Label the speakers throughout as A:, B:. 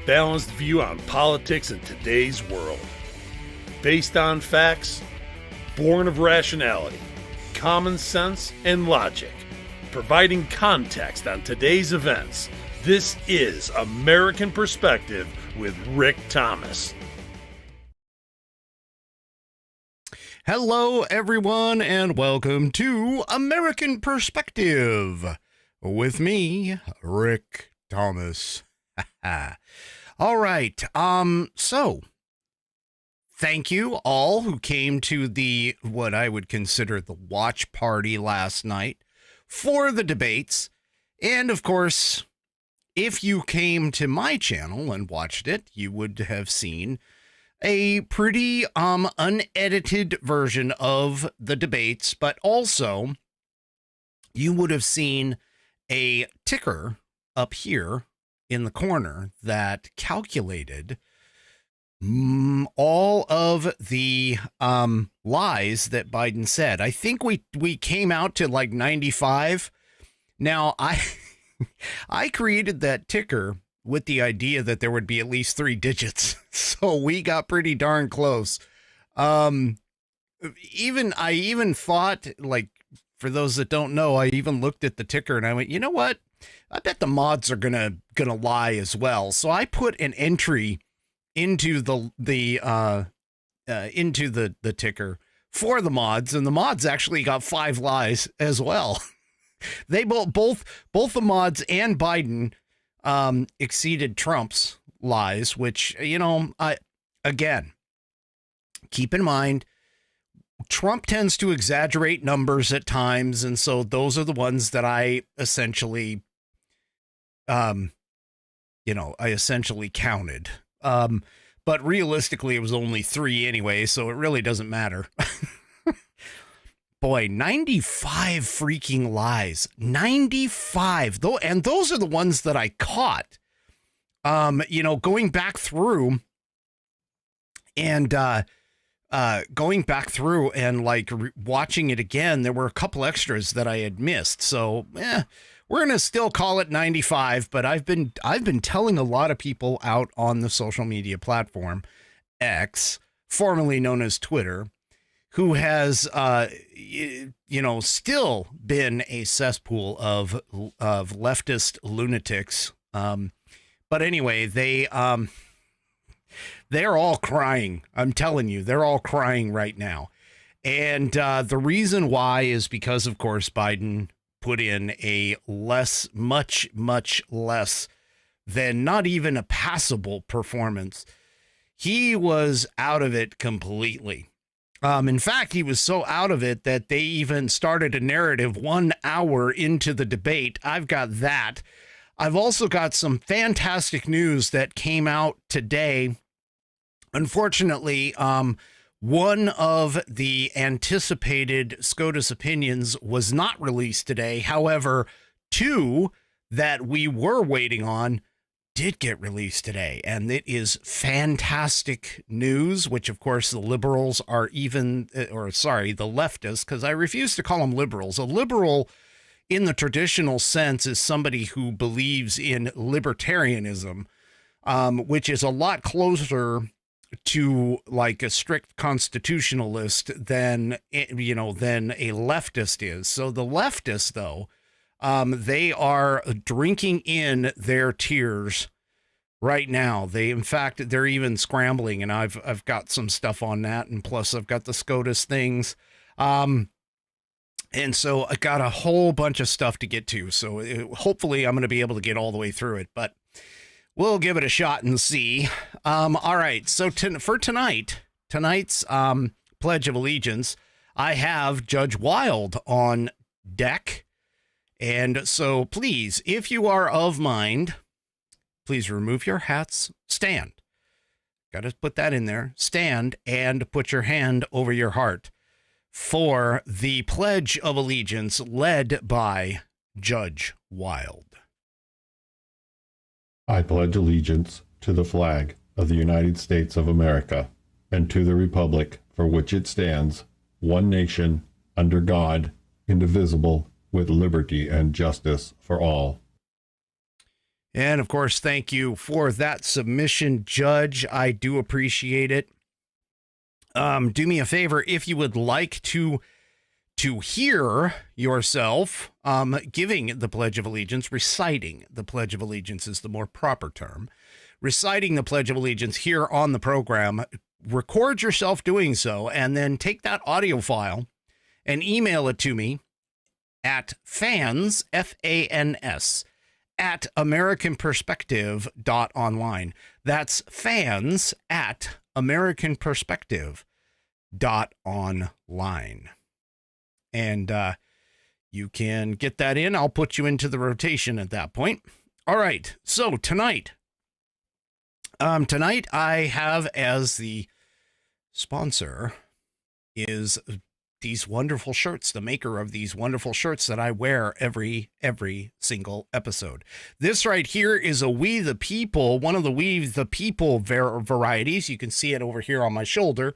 A: balanced view on politics in today's world. Based on facts, born of rationality, common sense, and logic, providing context on today's events. This is American Perspective with Rick Thomas.
B: Hello, everyone, and welcome to American Perspective with me, Rick Thomas. All right. So thank you all who came to the, what I would consider the watch party last night for the debates. And of course, if you came to my channel and watched it, you would have seen a pretty unedited version of the debates, but also you would have seen a ticker up here in the corner that calculated all of the lies that Biden said. I think we came out to like 95. Now, I created that ticker with the idea that there would be at least 3 digits. So we got pretty darn close. I even thought, like, for those that don't know, I even looked at the ticker and I went, you know what? I bet the mods are gonna lie as well. So I put an entry into the ticker for the mods, and the mods actually got 5 lies as well. They both the mods and Biden exceeded Trump's lies, which, you know, again, keep in mind, Trump tends to exaggerate numbers at times. And so those are the ones that I essentially, I essentially counted. But realistically, it was only 3 anyway, so it really doesn't matter. Boy, 95 freaking lies. 95. And those are the ones that I caught. Going back through and watching it again, there were a couple extras that I had missed. So, we're going to still call it 95, but I've been telling a lot of people out on the social media platform X, formerly known as Twitter, who has, still been a cesspool of leftist lunatics. But anyway, they're all crying. I'm telling you, they're all crying right now. And the reason why is because, of course, Biden put in a much less than not even a passable performance. He was out of it completely. In fact, he was so out of it that they even started a narrative 1 hour into the debate. I've got that. I've also got some fantastic news that came out today. Unfortunately, one of the anticipated SCOTUS opinions was not released today. However, 2 that we were waiting on did get released today, and it is fantastic news, which of course the liberals are the leftists, because I refuse to call them liberals. A liberal in the traditional sense is somebody who believes in libertarianism, which is a lot closer to like a strict constitutionalist than a leftist is. So the leftists, though, they are drinking in their tears right now. They're even scrambling, and I've got some stuff on that, and plus I've got the SCOTUS things. And so I got a whole bunch of stuff to get to. So hopefully I'm going to be able to get all the way through it, but we'll give it a shot and see. All right. So for tonight's Pledge of Allegiance, I have Judge Wild on deck. And so please, if you are of mind, please remove your hats, stand. Got to put that in there. Stand and put your hand over your heart for the Pledge of Allegiance led by Judge Wild.
C: I pledge allegiance to the flag of the United States of America and to the republic for which it stands, one nation, under God, indivisible, with liberty and justice for all.
B: And of course, thank you for that submission, Judge. I do appreciate it. Do me a favor, if you would like to hear yourself giving the Pledge of Allegiance, reciting the Pledge of Allegiance is the more proper term. Reciting the Pledge of Allegiance here on the program, record yourself doing so, and then take that audio file and email it to me at fans, F-A-N-S, at americanperspective.online. That's fans at americanperspective.online. And you can get that in. I'll put you into the rotation at that point. All right. So tonight I have as the sponsor is these wonderful shirts, the maker of these wonderful shirts that I wear every single episode. This right here is a We the People, one of the We the People varieties. You can see it over here on my shoulder.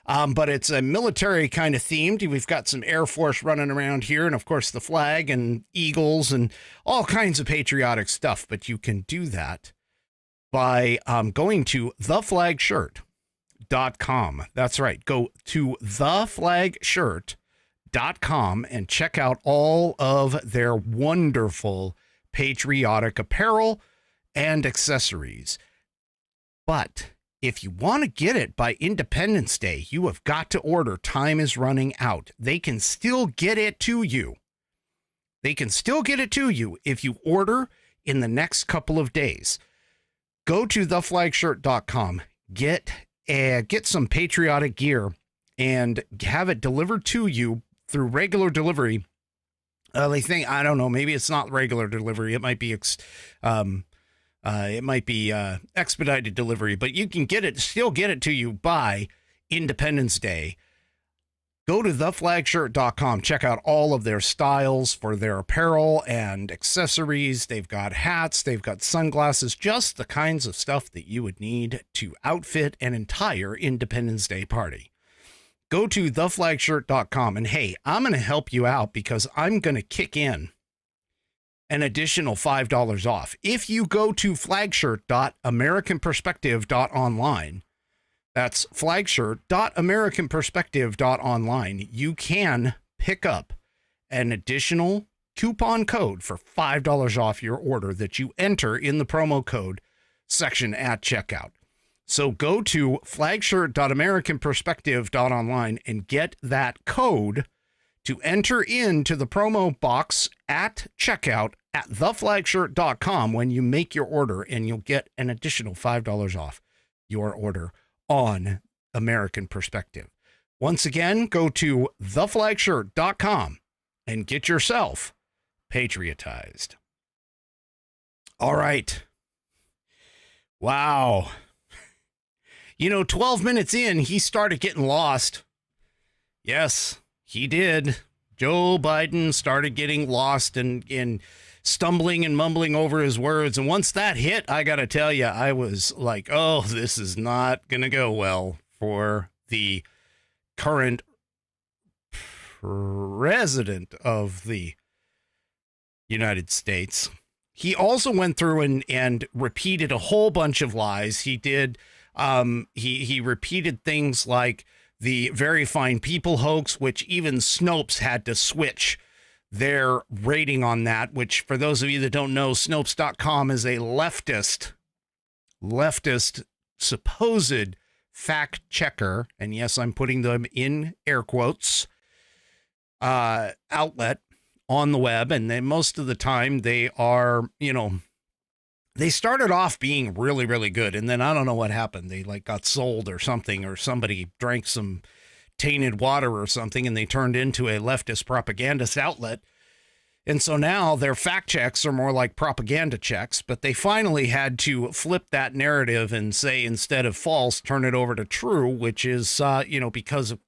B: But it's a military kind of themed. We've got some Air Force running around here, and of course the flag and eagles and all kinds of patriotic stuff. But you can do that by going to theflagshirt.com. That's right. Go to theflagshirt.com and check out all of their wonderful patriotic apparel and accessories. But if you want to get it by Independence Day, you have got to order. Time is running out. They can still get it to you. They can still get it to you if you order in the next couple of days. Go to theflagshirt.com, get some patriotic gear, and have it delivered to you through regular delivery. They think, I don't know, maybe it's not regular delivery. It might be expedited delivery, but you can still get it to you by Independence Day. Go to theflagshirt.com. Check out all of their styles for their apparel and accessories. They've got hats. They've got sunglasses, just the kinds of stuff that you would need to outfit an entire Independence Day party. Go to theflagshirt.com, and hey, I'm going to help you out because I'm going to kick in an additional $5 off. If you go to flagshirt.americanperspective.online, that's flagshirt.americanperspective.online, you can pick up an additional coupon code for $5 off your order that you enter in the promo code section at checkout. So go to flagshirt.americanperspective.online and get that code to enter into the promo box at checkout at theflagshirt.com when you make your order, and you'll get an additional $5 off your order on American Perspective. Once again, go to theflagshirt.com and get yourself patriotized. All right. Wow. 12 minutes in, he started getting lost. Yes, he did. Joe Biden started getting lost and stumbling and mumbling over his words. And once that hit, I got to tell you, I was like, oh, this is not going to go well for the current president of the United States. He also went through and repeated a whole bunch of lies. He did. He repeated things like the Very Fine People hoax, which even Snopes had to switch their rating on that, which for those of you that don't know, Snopes.com is a leftist supposed fact checker. And yes, I'm putting them in air quotes, outlet on the web. And then most of the time they are, they started off being really, really good. And then I don't know what happened. They got sold or something, or somebody drank some tainted water or something, and they turned into a leftist propagandist outlet. And so now their fact checks are more like propaganda checks, but they finally had to flip that narrative and say, instead of false, turn it over to true, which is, because of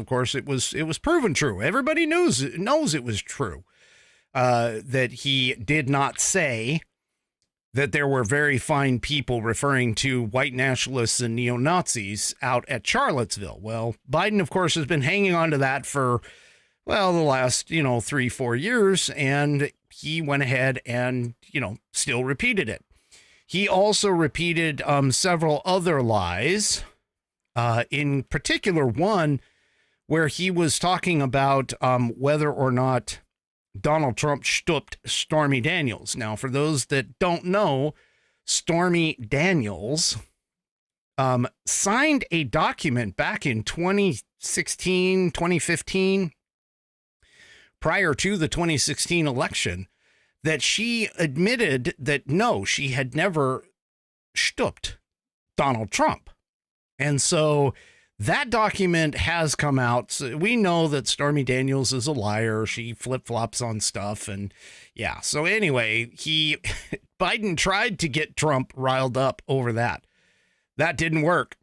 B: course it was proven true. Everybody knows it was true, that he did not say that there were very fine people, referring to white nationalists and neo-Nazis, out at Charlottesville. Well, Biden, of course, has been hanging on to that for, the last, 3-4 years. And he went ahead and, still repeated it. He also repeated several other lies, in particular one where he was talking about whether or not Donald Trump stooped Stormy Daniels. Now, for those that don't know, Stormy Daniels signed a document back in 2016, 2015, prior to the 2016 election, that she admitted that no, she had never stooped Donald Trump. And so that document has come out. So we know that Stormy Daniels is a liar. She flip-flops on stuff. And yeah, so anyway, Biden tried to get Trump riled up over that. That didn't work.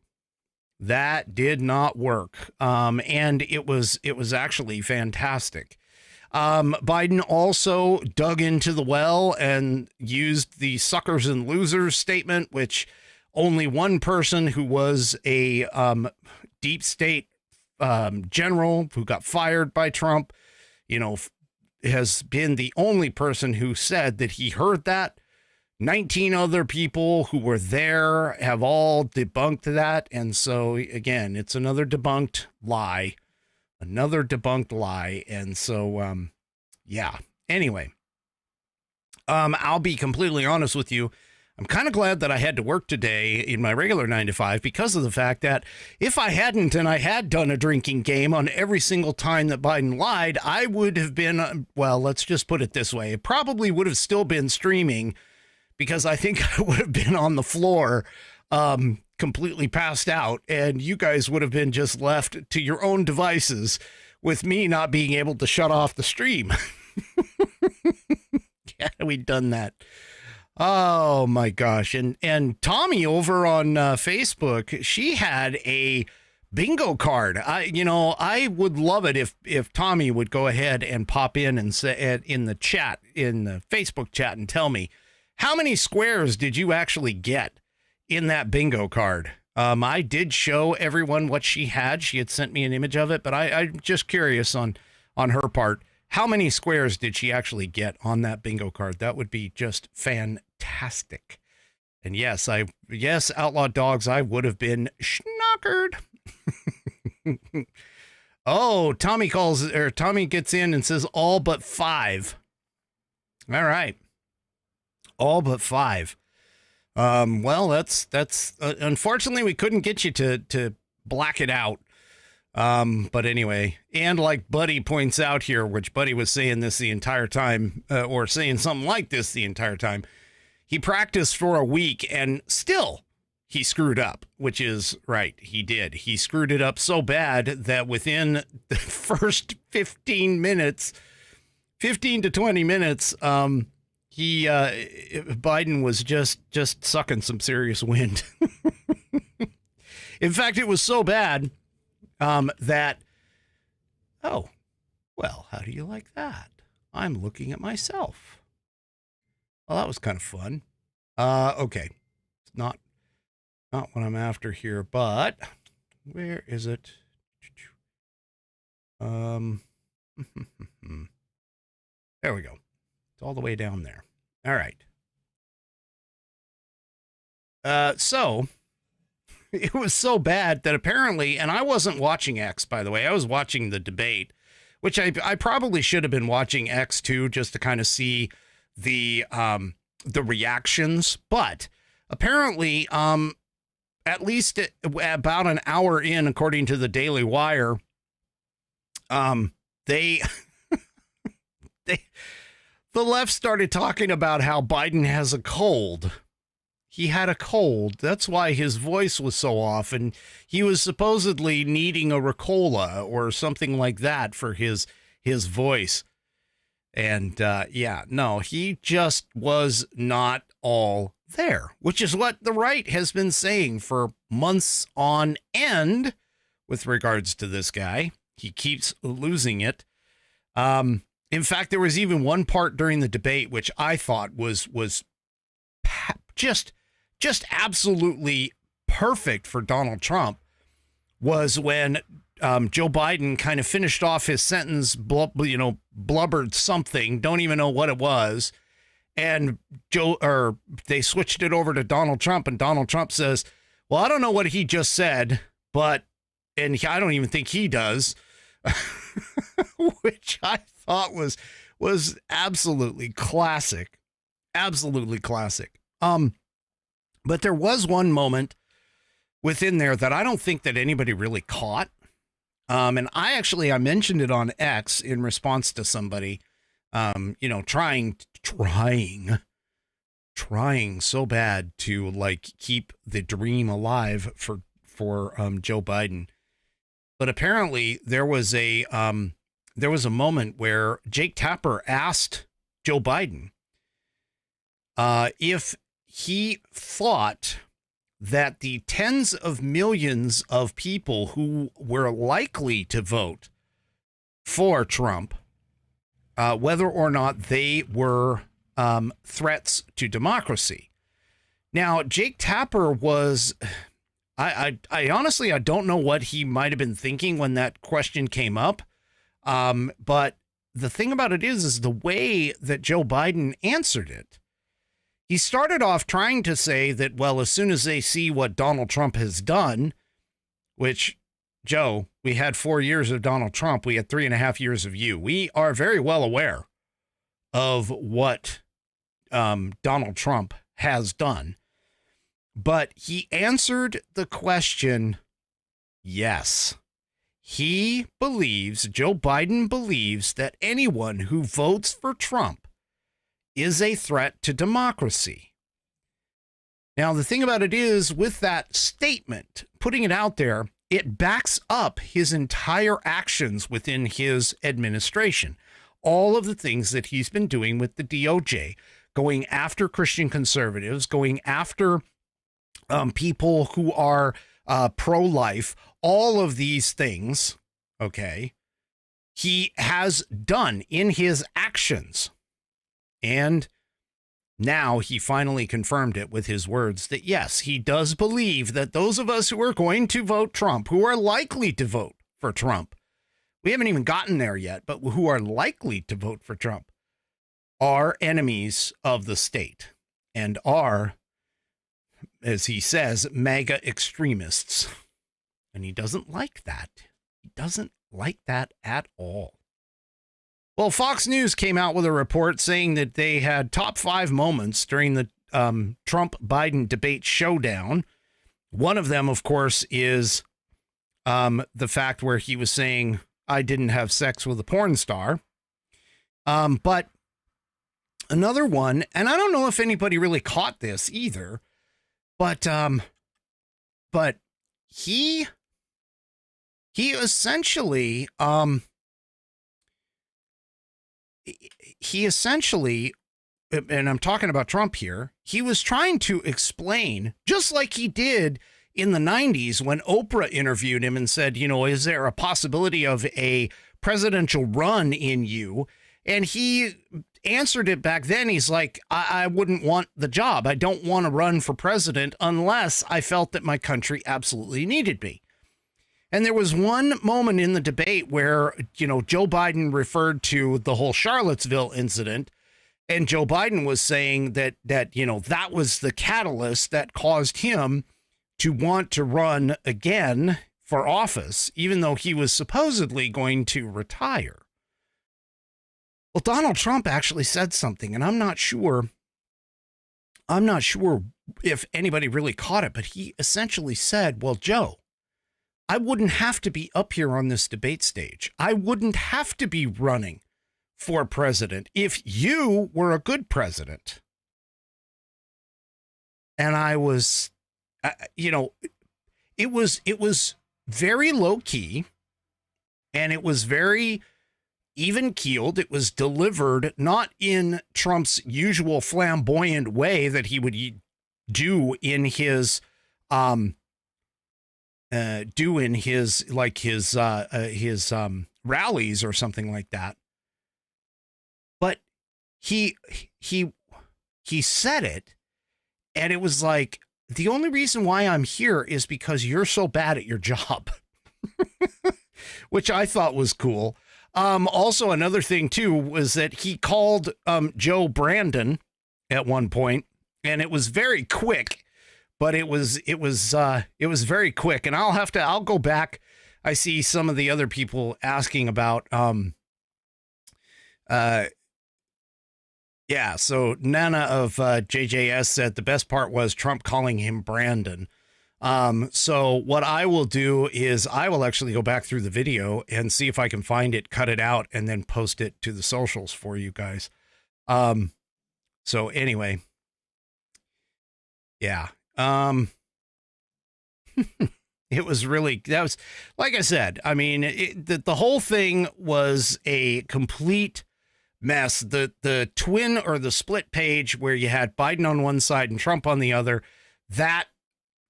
B: That did not work. And it was actually fantastic. Biden also dug into the well and used the suckers and losers statement, which only one person who was a deep state general who got fired by Trump, has been the only person who said that he heard that. 19 other people who were there have all debunked that. And so, again, it's another debunked lie. And so, yeah. Anyway, I'll be completely honest with you. I'm kind of glad that I had to work today in my regular 9 to 5 because of the fact that if I hadn't and I had done a drinking game on every single time that Biden lied, I would have been, well, let's just put it this way. It probably would have still been streaming because I think I would have been on the floor, completely passed out, and you guys would have been just left to your own devices with me not being able to shut off the stream. Yeah, we'd done that. Oh my gosh. And Tommy over on Facebook, she had a bingo card. I would love it if Tommy would go ahead and pop in and say in the chat, in the Facebook chat, and tell me how many squares did you actually get in that bingo card? I did show everyone what she had. She had sent me an image of it, but I'm just curious on her part. How many squares did she actually get on that bingo card? That would be just fantastic. And yes, Outlaw Dogs, I would have been schnockered. Oh, Tommy gets in and says all but 5. All right. All but 5. Well, that's unfortunately we couldn't get you to black it out. But anyway, and like Buddy points out here, which Buddy was saying this the entire time, or saying something like this the entire time, he practiced for a week and still he screwed up, which is right. He did. He screwed it up so bad that within the first 15 to 20 minutes, Biden was just sucking some serious wind. In fact, it was so bad that, oh, well, how do you like that? I'm looking at myself. Well, that was kind of fun. Okay. It's not what I'm after here, but where is it? There we go. It's all the way down there. All right. So it was so bad that apparently, and I wasn't watching X, by the way, I was watching the debate, which I probably should have been watching X too, just to kind of see the reactions. But apparently, at least about an hour in, according to the Daily Wire, the left started talking about how Biden has a cold. He had a cold. That's why his voice was so off. And he was supposedly needing a Ricola or something like that for his voice. And he just was not all there, which is what the right has been saying for months on end with regards to this guy. He keeps losing it. In fact, there was even one part during the debate which I thought was just absolutely perfect for Donald Trump, was when Joe Biden kind of finished off his sentence, blubbered something, don't even know what it was. And they switched it over to Donald Trump, and Donald Trump says, well, I don't know what he just said, and I don't even think he does, which I thought was absolutely classic. Absolutely classic. But there was one moment within there that I don't think that anybody really caught. And I mentioned it on X in response to somebody, trying so bad to like keep the dream alive for Joe Biden. But apparently there was a moment where Jake Tapper asked Joe Biden if he thought that the tens of millions of people who were likely to vote for Trump, whether or not they were threats to democracy. Now, Jake Tapper was, I honestly, I don't know what he might have been thinking when that question came up. But the thing about it is the way that Joe Biden answered it. He started off trying to say that, well, as soon as they see what Donald Trump has done, which, Joe, we had 4 years of Donald Trump. We had 3.5 years of you. We are very well aware of what Donald Trump has done. But he answered the question, yes. Joe Biden believes that anyone who votes for Trump is a threat to democracy. Now, the thing about it is, with that statement, putting it out there, it backs up his entire actions within his administration. All of the things that he's been doing with the DOJ, going after Christian conservatives, going after people who are pro-life, all of these things, okay, he has done in his actions. And now he finally confirmed it with his words that, yes, he does believe that those of us who are going to vote Trump, who are likely to vote for Trump, we haven't even gotten there yet, but who are likely to vote for Trump, are enemies of the state and are, as he says, MAGA extremists. And he doesn't like that. He doesn't like that at all. Well, Fox News came out with a report saying that they had top 5 moments during the Trump-Biden debate showdown. One of them, of course, is the fact where he was saying, I didn't have sex with a porn star. But another one, and I don't know if anybody really caught this either, but he essentially, and I'm talking about Trump here, he was trying to explain, just like he did in the 90s when Oprah interviewed him and said, is there a possibility of a presidential run in you? And he answered it back then. He's like, I wouldn't want the job. I don't want to run for president unless I felt that my country absolutely needed me. And there was one moment in the debate where, Joe Biden referred to the whole Charlottesville incident. And Joe Biden was saying that was the catalyst that caused him to want to run again for office, even though he was supposedly going to retire. Well, Donald Trump actually said something, and I'm not sure if anybody really caught it, but he essentially said, well, Joe, I wouldn't have to be up here on this debate stage. I wouldn't have to be running for president if you were a good president. And I was, it was very low key, and it was very even keeled. It was delivered not in Trump's usual flamboyant way that he would do in his rallies or something like that. But he said it, and it was like, the only reason why I'm here is because you're so bad at your job. which I thought was cool. Also, another thing too was that he called Joe Brandon at one point, and it was very quick, but it was very quick. And I'll go back. I see some of the other people asking about yeah. So Nana of JJS said the best part was Trump calling him Brandon. So what I will do is I will actually go back through the video and see if I can find it, cut it out, and then post it to the socials for you guys. So anyway, yeah. It was really, that was, like I said, I mean, the whole thing was a complete mess. The twin or the split page where you had Biden on one side and Trump on the other, that,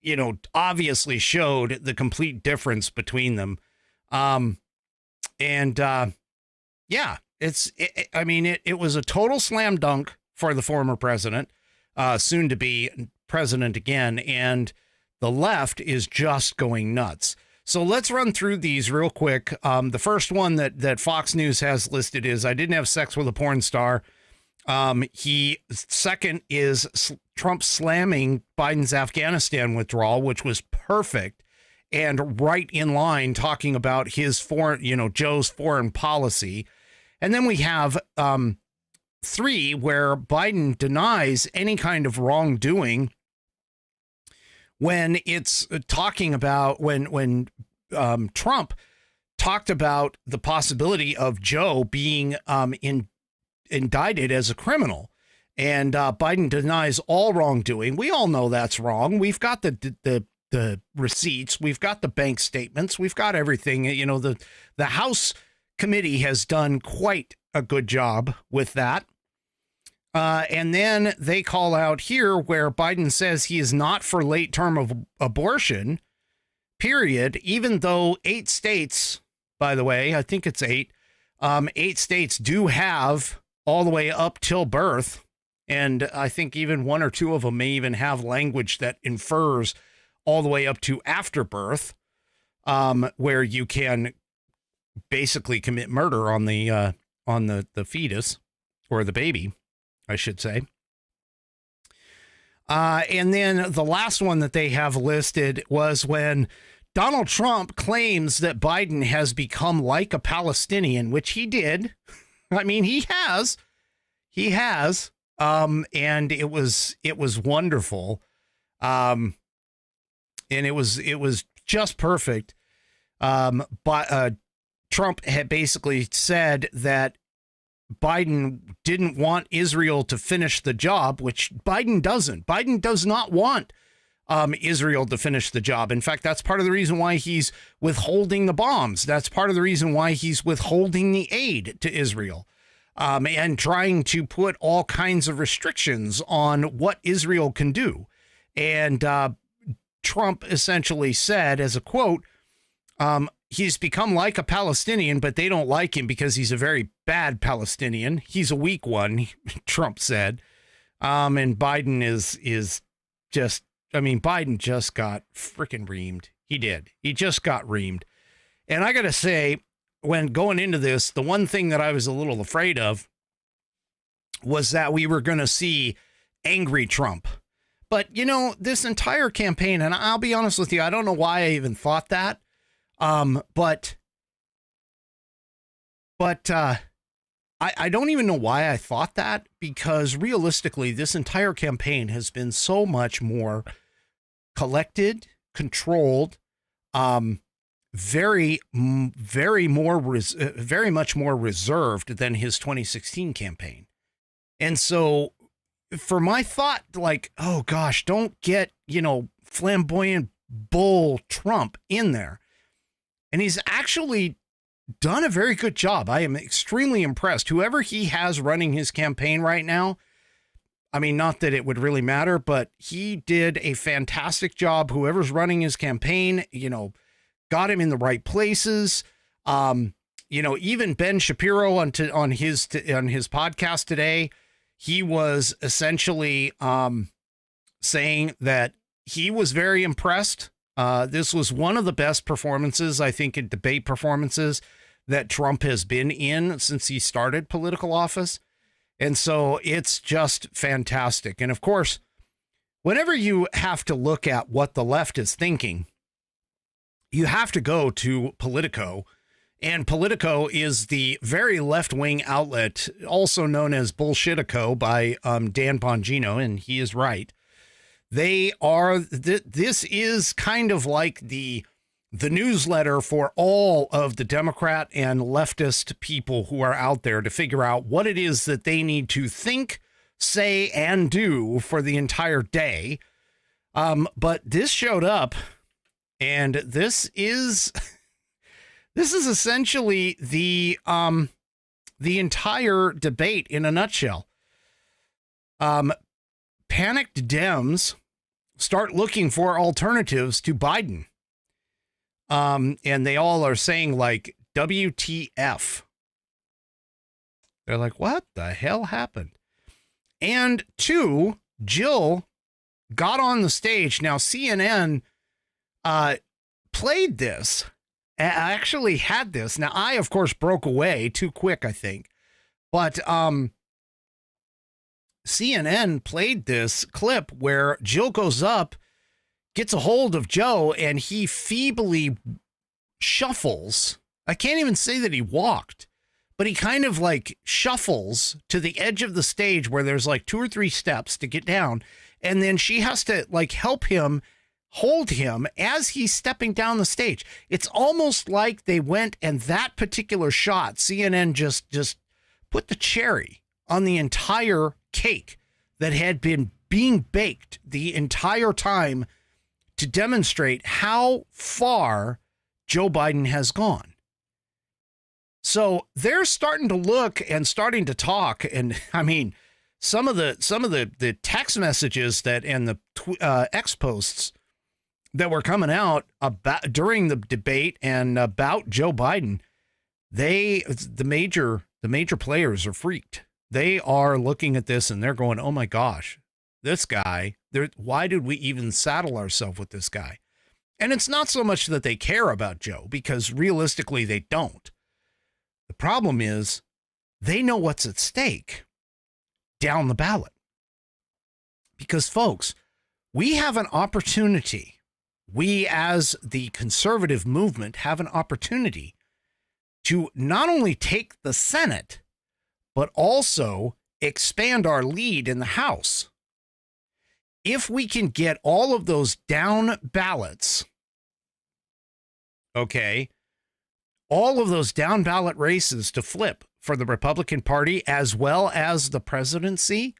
B: you know, obviously showed the complete difference between them. Yeah, it was a total slam dunk for the former president, soon to be president again. And the left is just going nuts. So let's run through these real quick. The first one that Fox News has listed is I didn't have sex with a porn star. Second is Trump slamming Biden's Afghanistan withdrawal, which was perfect and right in line talking about his Joe's foreign policy. And then we have 3 where Biden denies any kind of wrongdoing when it's talking about when Trump talked about the possibility of Joe being indicted as a criminal, and Biden denies all wrongdoing. We all know that's wrong. We've got the receipts, we've got the bank statements, we've got everything. You know, the House committee has done quite a good job with that. And then they call out here where Biden says he is not for late term of abortion, period, even though 8 states, by the way, I think it's 8 states do have all the way up till birth. And I think even 1 or 2 of them may even have language that infers all the way up to after birth, where you can basically commit murder on the fetus or the baby, I should say. And then the last one that they have listed was when Donald Trump claims that Biden has become like a Palestinian, which he did. I mean, he has. And it was wonderful. And it was just perfect. But Trump had basically said that Biden didn't want Israel to finish the job, which Biden doesn't. Biden does not want Israel to finish the job. In fact, that's part of the reason why he's withholding the bombs. That's part of the reason why he's withholding the aid to Israel, and trying to put all kinds of restrictions on what Israel can do. And Trump essentially said, as a quote, he's become like a Palestinian, but they don't like him because he's a very bad Palestinian. He's a weak one, Trump said. And Biden is just, I mean, Biden just got freaking reamed. He did. He just got reamed. And I got to say, when going into this, the one thing that I was a little afraid of was that we were going to see angry Trump. But, you know, this entire campaign, and I'll be honest with you, I don't know why I even thought that. But I don't even know why I thought that, because realistically, this entire campaign has been so much more collected, controlled, very much more reserved than his 2016 campaign. And so for my thought, like, oh gosh, don't get, flamboyant bull Trump in there. And he's actually done a very good job. I am extremely impressed. Whoever he has running his campaign right now, I mean, not that it would really matter, but he did a fantastic job. Whoever's running his campaign, got him in the right places. Even Ben Shapiro on his podcast today, he was essentially saying that he was very impressed This was one of the best performances, I think, in debate performances that Trump has been in since he started political office. And so it's just fantastic. And of course, whenever you have to look at what the left is thinking, you have to go to Politico. And Politico is the very left-wing outlet, also known as Bullshitico by Dan Bongino, and he is right. They are, this is kind of like the newsletter for all of the Democrat and leftist people who are out there to figure out what it is that they need to think, say, and do for the entire day. But this showed up, and this is essentially the entire debate in a nutshell. Panicked Dems start looking for alternatives to Biden. And they all are saying, like, WTF. They're like, what the hell happened? And two, Jill got on the stage. Now, CNN played this. I actually had this. Now, I, of course, broke away too quick, I think. But CNN played this clip where Jill goes up, gets a hold of Joe, and he feebly shuffles. I can't even say that he walked, but he kind of like shuffles to the edge of the stage where there's like 2 or 3 steps to get down. And then she has to like help him, hold him as he's stepping down the stage. It's almost like they went and that particular shot, CNN just put the cherry on the entire cake that had been being baked the entire time to demonstrate how far Joe Biden has gone. So they're starting to look and starting to talk. And I mean, some of the text messages that and the X posts that were coming out about during the debate and about Joe Biden, the major players are freaked. They are looking at this and they're going, oh my gosh, this guy, why did we even saddle ourselves with this guy? And it's not so much that they care about Joe, because realistically they don't. The problem is they know what's at stake down the ballot. Because folks, we have an opportunity. We as the conservative movement have an opportunity to not only take the Senate, but also expand our lead in the House. If we can get all of those down ballots, okay, all of those down ballot races to flip for the Republican Party as well as the presidency,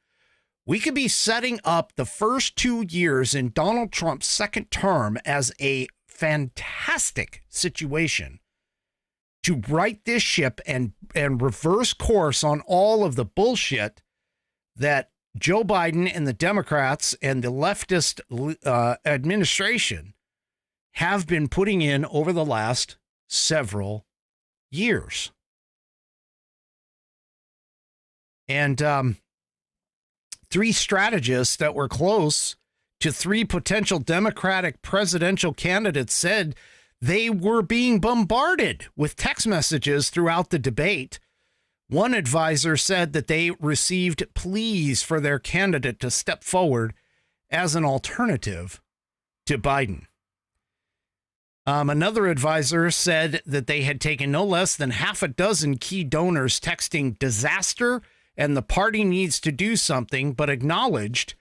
B: we could be setting up the first 2 years in Donald Trump's second term as a fantastic situation to right this ship and reverse course on all of the bullshit that Joe Biden and the Democrats and the leftist administration have been putting in over the last several years. And 3 strategists that were close to 3 potential Democratic presidential candidates said they were being bombarded with text messages throughout the debate. One advisor said that they received pleas for their candidate to step forward as an alternative to Biden. Another advisor said that they had taken no less than 6 key donors texting disaster and the party needs to do something, but acknowledged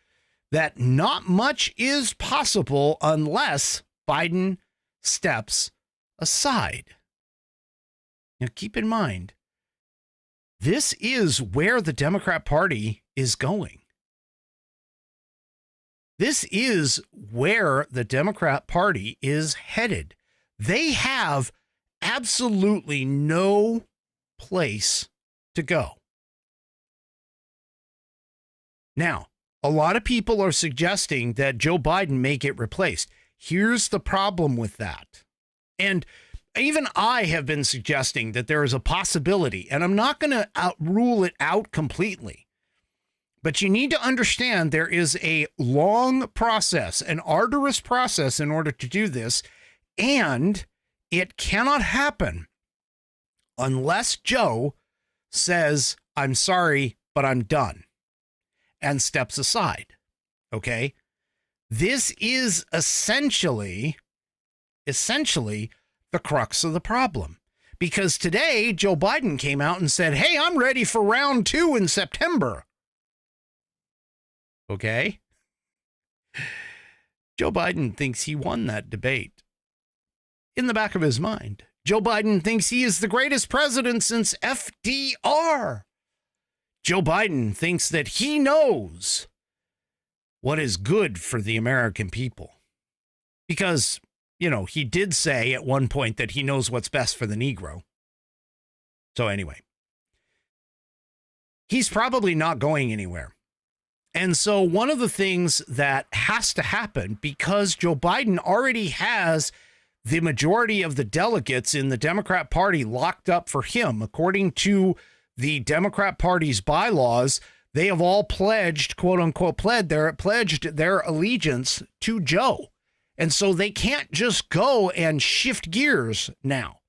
B: that not much is possible unless Biden steps aside. Now, keep in mind, this is where the Democrat Party is going. This is where the Democrat Party is headed. They have absolutely no place to go. Now, a lot of people are suggesting that Joe Biden may get replaced. Here's the problem with that. And even I have been suggesting that there is a possibility, and I'm not going to rule it out completely, But you need to understand there is a long process, an arduous process in order to do this, and it cannot happen unless Joe says, I'm sorry, but I'm done, and steps aside. Okay? This is essentially the crux of the problem. Because today, Joe Biden came out and said, hey, I'm ready for round 2 in September. Okay? Joe Biden thinks he won that debate. In the back of his mind, Joe Biden thinks he is the greatest president since FDR. Joe Biden thinks that he knows what is good for the American people. Because, you know, he did say at one point that he knows what's best for the Negro. So anyway, he's probably not going anywhere. And so one of the things that has to happen, because Joe Biden already has the majority of the delegates in the Democrat Party locked up for him, according to the Democrat Party's bylaws, they have all pledged, quote unquote, pledged their allegiance to Joe. And so they can't just go and shift gears now.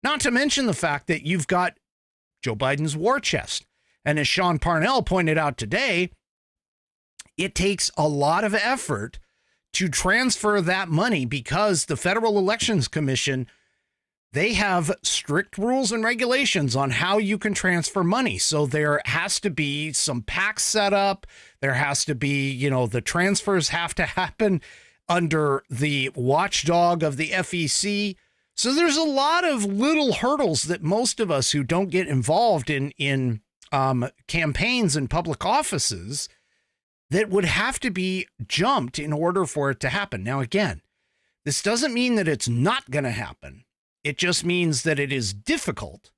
B: Not to mention the fact that you've got Joe Biden's war chest. And as Sean Parnell pointed out today, it takes a lot of effort to transfer that money because the Federal Elections Commission, they have strict rules and regulations on how you can transfer money. So there has to be some PACs set up. There has to be, you know, the transfers have to happen under the watchdog of the FEC. So there's a lot of little hurdles that most of us who don't get involved in campaigns and public offices that would have to be jumped in order for it to happen. Now, again, this doesn't mean that it's not going to happen. It just means that it is difficult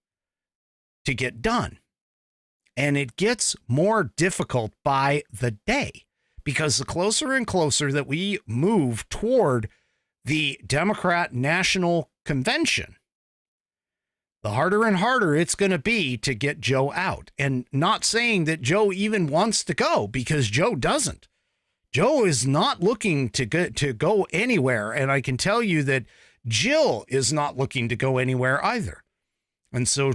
B: to get done. And it gets more difficult by the day, because the closer and closer that we move toward the Democrat National Convention, the harder and harder it's going to be to get Joe out. And not saying that Joe even wants to go, because Joe doesn't. Joe is not looking to go anywhere. And I can tell you that Jill is not looking to go anywhere either. And so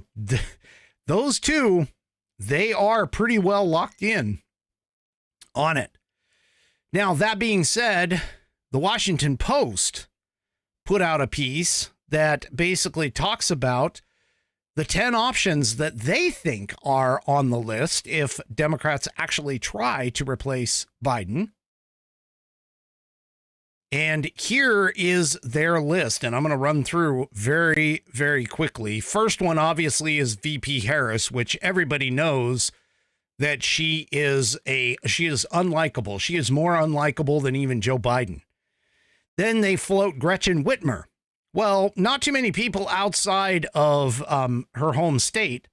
B: those two, they are pretty well locked in on it. Now, that being said, the Washington Post put out a piece that basically talks about the 10 options that they think are on the list if Democrats actually try to replace Biden. And here is their list, and I'm going to run through very, very quickly. First one, obviously, is VP Harris, which everybody knows that she is unlikable. She is more unlikable than even Joe Biden. Then they float Gretchen Whitmer. Well, not too many people outside of her home state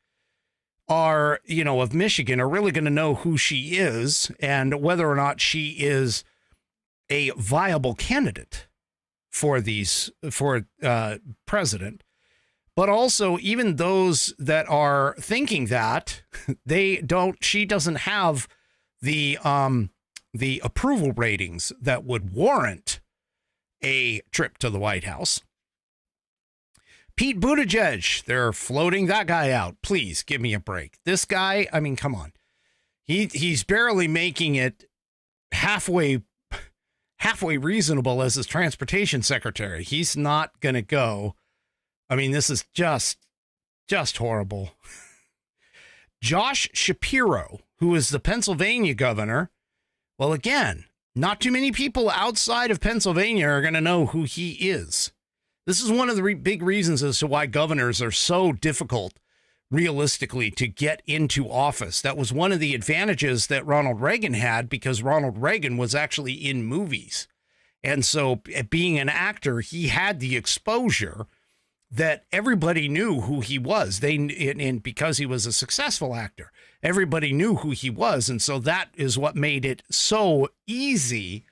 B: are, of Michigan, are really going to know who she is and whether or not she is a viable candidate for president. But also, even those that are thinking that, she doesn't have the approval ratings that would warrant a trip to the White House. Pete Buttigieg, they're floating that guy out. Please give me a break. This guy, I mean, come on. He's barely making it halfway reasonable as his transportation secretary. He's not going to go. I mean, this is just horrible. Josh Shapiro, who is the Pennsylvania governor. Well, again, not too many people outside of Pennsylvania are going to know who he is. This is one of the big reasons as to why governors are so difficult, realistically, to get into office. That was one of the advantages that Ronald Reagan had, because Ronald Reagan was actually in movies. And so being an actor, he had the exposure that everybody knew who he was. And because he was a successful actor, everybody knew who he was. And so that is what made it so easy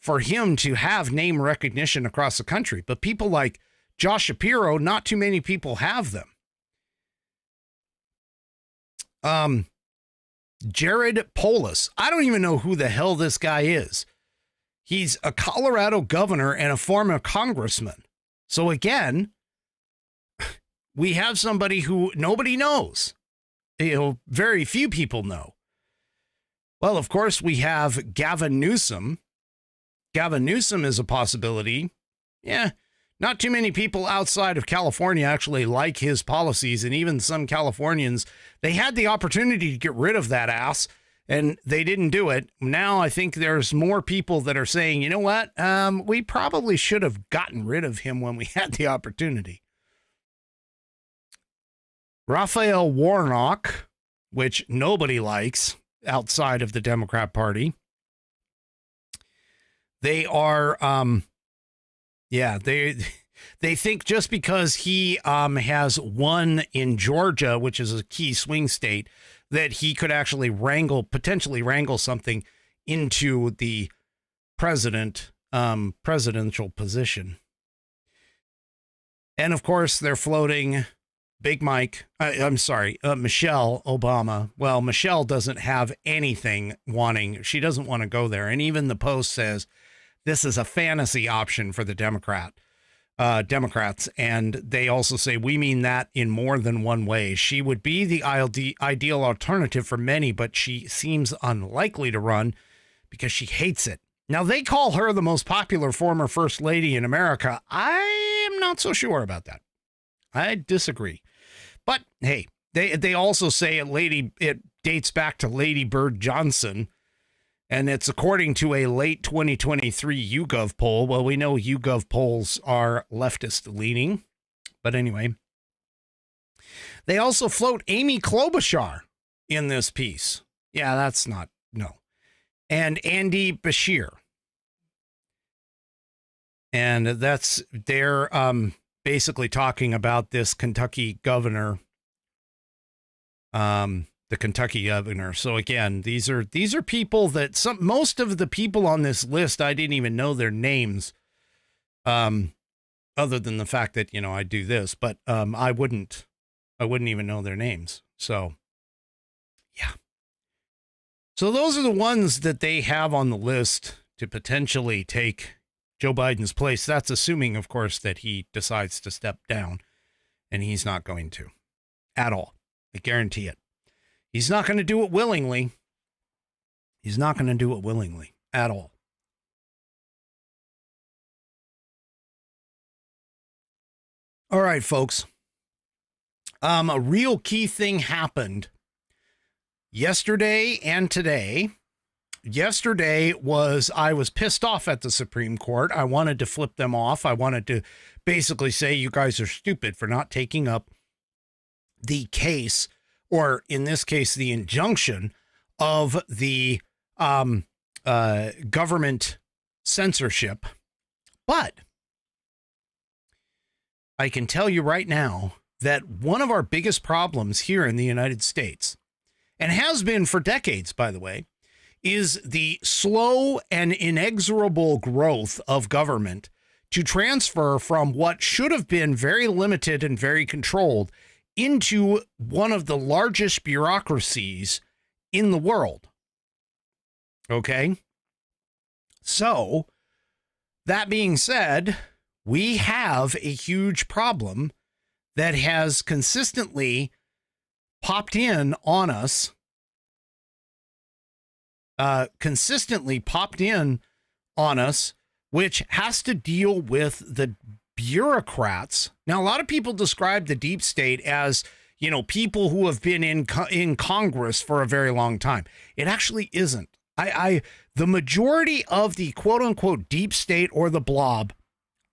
B: for him to have name recognition across the country. But people like Josh Shapiro, not too many people have them. Jared Polis. I don't even know who the hell this guy is. He's a Colorado governor and a former congressman. So again, we have somebody who nobody knows. Very few people know. Well, of course, we have Gavin Newsom. Gavin Newsom is a possibility. Yeah, not too many people outside of California actually like his policies, and even some Californians, they had the opportunity to get rid of that ass, and they didn't do it. Now I think there's more people that are saying, you know what, we probably should have gotten rid of him when we had the opportunity. Raphael Warnock, which nobody likes outside of the Democrat Party. They are, they think just because he has won in Georgia, which is a key swing state, that he could actually potentially wrangle something into the presidential position. And of course, they're floating Michelle Obama. Well, Michelle doesn't have anything she doesn't want to go there. And even the Post says this is a fantasy option for the Democrats. And they also say, we mean that in more than one way. She would be the ideal alternative for many, but she seems unlikely to run because she hates it. Now, they call her the most popular former first lady in America. I am not so sure about that. I disagree. But hey, they also say it dates back to Lady Bird Johnson, and it's according to a late 2023 YouGov poll. Well, we know YouGov polls are leftist leaning, but anyway, they also float Amy Klobuchar in this piece. Yeah, that's not, no. And Andy Bashir. And they're basically talking about this Kentucky governor, the Kentucky governor. So again, these are people that most of the people on this list, I didn't even know their names, other than the fact that, I do this, but I wouldn't even know their names. So yeah. So those are the ones that they have on the list to potentially take Joe Biden's place. That's assuming, of course, that he decides to step down, and he's not going to at all. I guarantee it. He's not going to do it willingly. He's not going to do it willingly at all. All right, folks. A real key thing happened yesterday and today. Yesterday I was pissed off at the Supreme Court. I wanted to flip them off. I wanted to basically say you guys are stupid for not taking up the case, or in this case, the injunction of the government censorship. But I can tell you right now that one of our biggest problems here in the United States, and has been for decades, by the way, is the slow and inexorable growth of government to transfer from what should have been very limited and very controlled into one of the largest bureaucracies in the world. Okay? So, that being said, we have a huge problem that has consistently popped in on us. Which has to deal with the bureaucrats. Now, a lot of people describe the deep state as, people who have been in Congress for a very long time. It actually isn't. The majority of the quote unquote deep state, or the blob,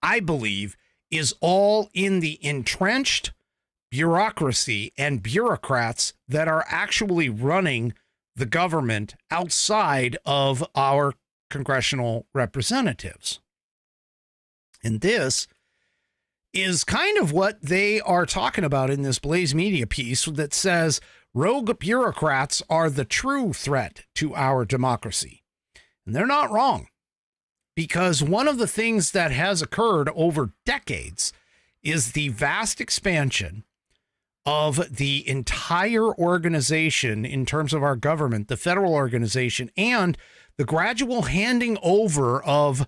B: I believe, is all in the entrenched bureaucracy and bureaucrats that are actually running the government outside of our congressional representatives. And this is kind of what they are talking about in this Blaze Media piece that says rogue bureaucrats are the true threat to our democracy. And they're not wrong, because one of the things that has occurred over decades is the vast expansion of the entire organization in terms of our government, the federal organization, and the gradual handing over of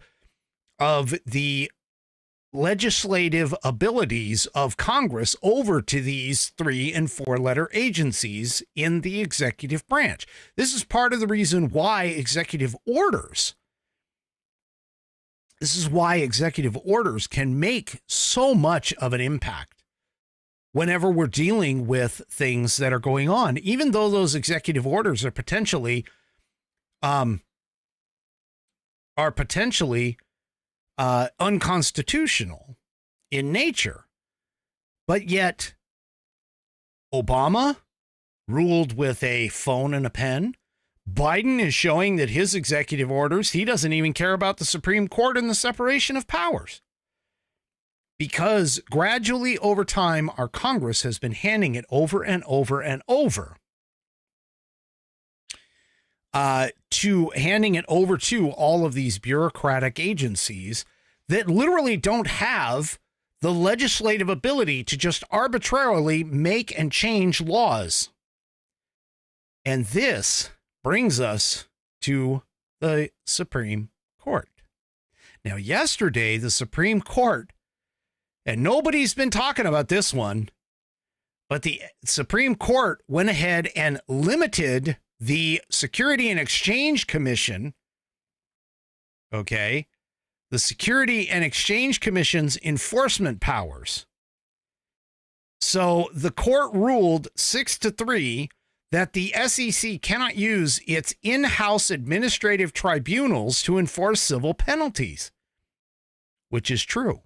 B: the legislative abilities of Congress over to these 3- and 4-letter agencies in the executive branch. This is part of the reason why executive orders can make so much of an impact whenever we're dealing with things that are going on, even though those executive orders are potentially unconstitutional in nature. But yet Obama ruled with a phone and a pen. Biden is showing that his executive orders, he doesn't even care about the Supreme Court and the separation of powers. Because gradually over time, our Congress has been handing it over and over and over to all of these bureaucratic agencies that literally don't have the legislative ability to just arbitrarily make and change laws. And this brings us to the Supreme Court. Now, yesterday, the Supreme Court, and nobody's been talking about this one, but the Supreme Court went ahead and limited the Security and Exchange Commission, the Security and Exchange Commission's enforcement powers. So the court ruled 6-3 that the SEC cannot use its in-house administrative tribunals to enforce civil penalties, which is true.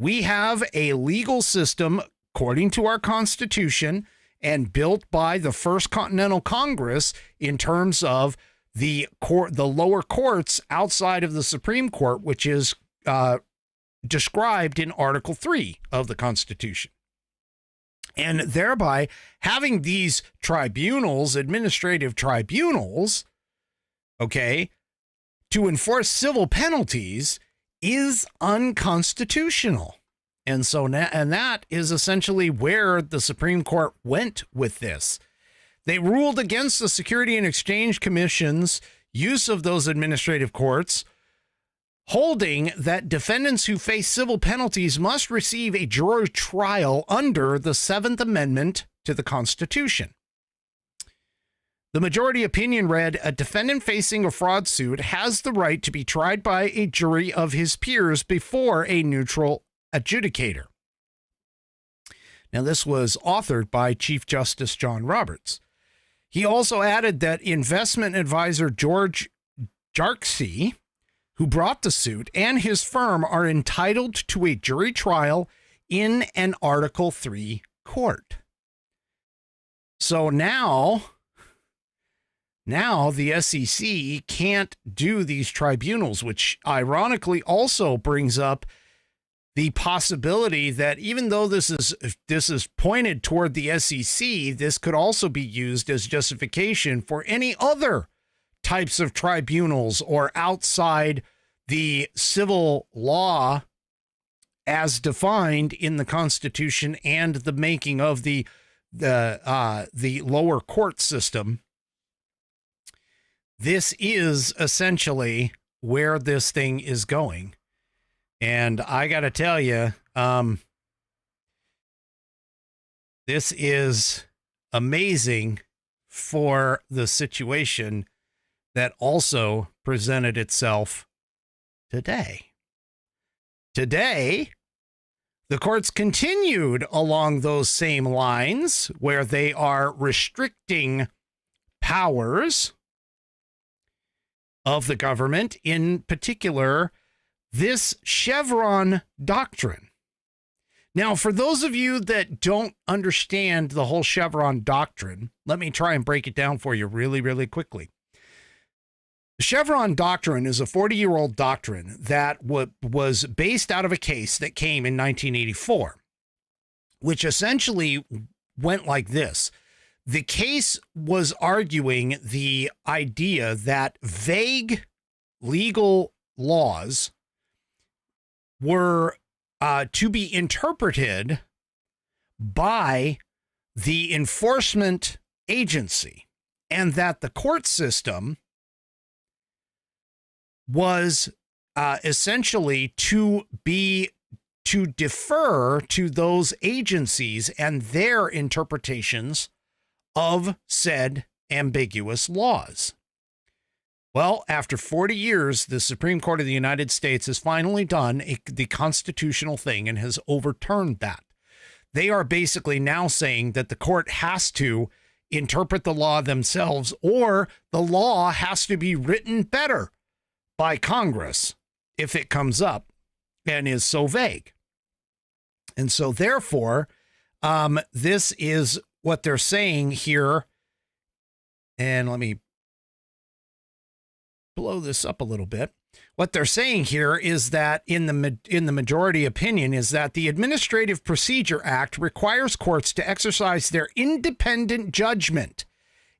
B: We have a legal system, according to our Constitution, and built by the First Continental Congress in terms of the lower courts outside of the Supreme Court, which is described in Article 3 of the Constitution. And thereby having these tribunals, administrative tribunals, to enforce civil penalties is unconstitutional. And so now, and that is essentially where the Supreme Court went with this. They ruled against the Security and Exchange Commission's use of those administrative courts, holding that defendants who face civil penalties must receive a jury trial under the 7th Amendment to the Constitution. The majority opinion read, a defendant facing a fraud suit has the right to be tried by a jury of his peers before a neutral adjudicator. Now, this was authored by Chief Justice John Roberts. He also added that investment advisor George Jarksey, who brought the suit, and his firm are entitled to a jury trial in an Article 3 court. So now the SEC can't do these tribunals, which ironically also brings up the possibility that even though this is pointed toward the SEC, this could also be used as justification for any other types of tribunals or outside the civil law as defined in the Constitution and the making of the lower court system. This is essentially where this thing is going. And I got to tell you, this is amazing for the situation that also presented itself today. Today, the courts continued along those same lines where they are restricting powers of the government, in particular, this Chevron doctrine. Now, for those of you that don't understand the whole Chevron doctrine, let me try and break it down for you really, really quickly. The Chevron doctrine is a 40-year-old doctrine that was based out of a case that came in 1984, which essentially went like this. The case was arguing the idea that vague legal laws were to be interpreted by the enforcement agency, and that the court system was essentially to defer to those agencies and their interpretations of said ambiguous laws. Well, after 40 years, the Supreme Court of the United States has finally done the constitutional thing and has overturned that. They are basically now saying that the court has to interpret the law themselves, or the law has to be written better by Congress if it comes up and is so vague. And so therefore, this is what they're saying here. And let me blow this up a little bit. What they're saying here is that in the majority opinion is that the Administrative Procedure Act requires courts to exercise their independent judgment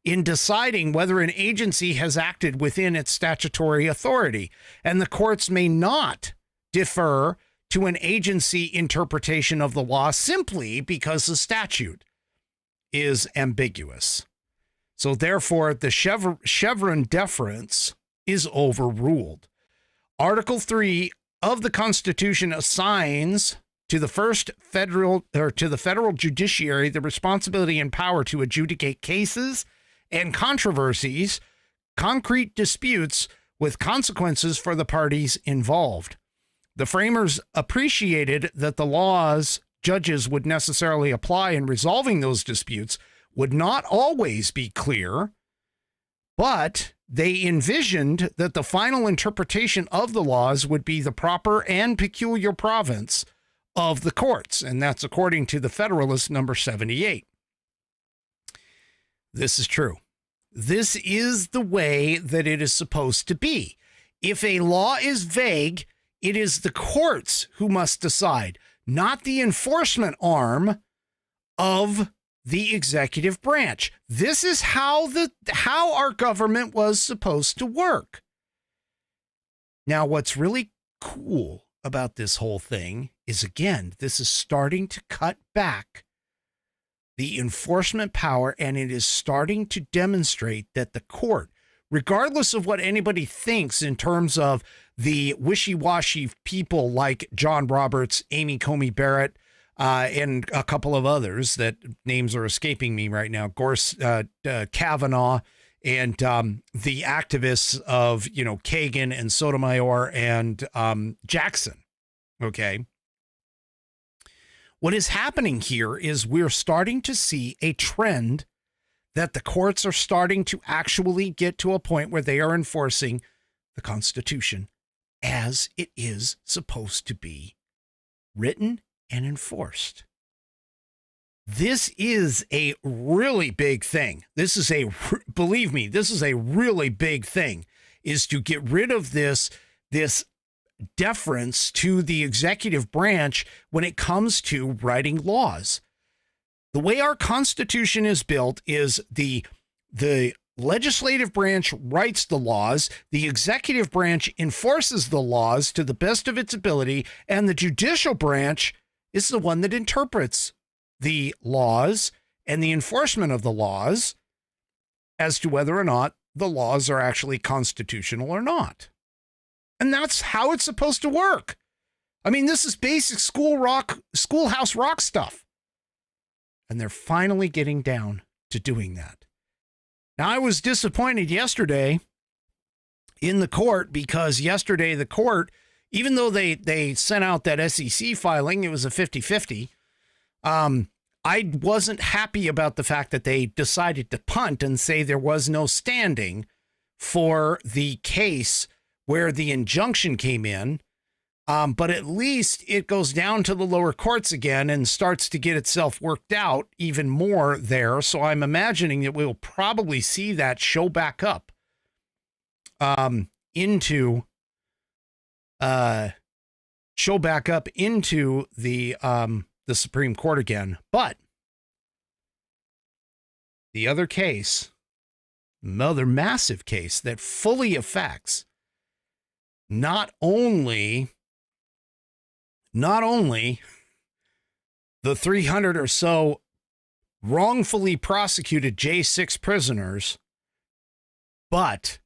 B: in deciding whether an agency has acted within its statutory authority, and the courts may not defer to an agency interpretation of the law simply because the statute is ambiguous. So therefore, the Chevron deference is overruled. Article 3 of the Constitution assigns to the federal judiciary the responsibility and power to adjudicate cases and controversies, concrete disputes with consequences for the parties involved. The framers appreciated that the laws judges would necessarily apply in resolving those disputes would not always be clear, but they envisioned that the final interpretation of the laws would be the proper and peculiar province of the courts, and that's according to the Federalist number 78. This is true. This is the way that it is supposed to be. If a law is vague, it is the courts who must decide, not the enforcement arm of the executive branch. This is how our government was supposed to work. Now, what's really cool about this whole thing is, again, this is starting to cut back the enforcement power, and it is starting to demonstrate that the court, regardless of what anybody thinks in terms of the wishy-washy people like John Roberts, Amy Coney Barrett, and a couple of others that names are escaping me right now, Kavanaugh, and the activists of, Kagan and Sotomayor and Jackson. Okay. What is happening here is we're starting to see a trend that the courts are starting to actually get to a point where they are enforcing the Constitution as it is supposed to be written and enforced. This is a really big thing. Believe me, this is a really big thing, is to get rid of this deference to the executive branch when it comes to writing laws. The way our Constitution is built is the legislative branch writes the laws, the executive branch enforces the laws to the best of its ability, and the judicial branch is the one that interprets the laws and the enforcement of the laws as to whether or not the laws are actually constitutional or not. And that's how it's supposed to work. I mean, this is basic schoolhouse rock stuff. And they're finally getting down to doing that. Now, I was disappointed yesterday in the court because yesterday the court, even though they sent out that SEC filing, it was a 50-50. I wasn't happy about the fact that they decided to punt and say there was no standing for the case where the injunction came in. But at least it goes down to the lower courts again and starts to get itself worked out even more into, so I'm imagining that we'll probably see that show back up into the Supreme Court again. But the other case, another massive case that fully affects not only the the 300 or so wrongfully prosecuted J6 prisoners, but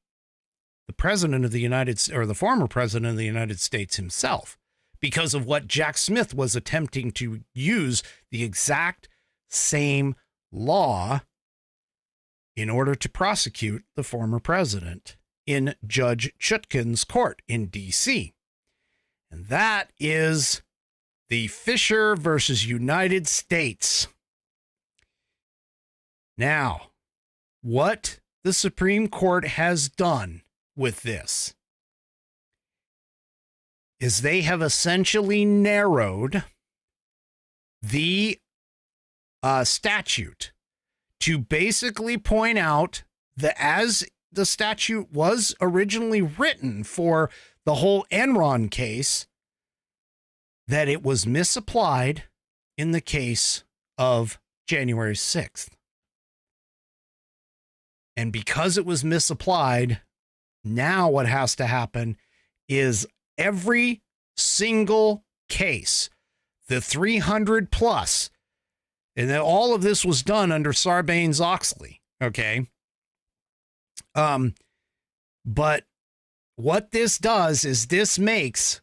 B: the president of the United States, or the former president of the United States himself, because of what Jack Smith was attempting to use the exact same law in order to prosecute the former president in Judge Chutkan's court in D.C. And that is the Fisher versus United States. Now, what the Supreme Court has done with this is they have essentially narrowed the statute to basically point out that as the statute was originally written for the whole Enron case, that it was misapplied in the case of January 6th. And because it was misapplied, now what has to happen is every single case, the 300 plus, and then all of this was done under Sarbanes-Oxley, okay? But what this does is this makes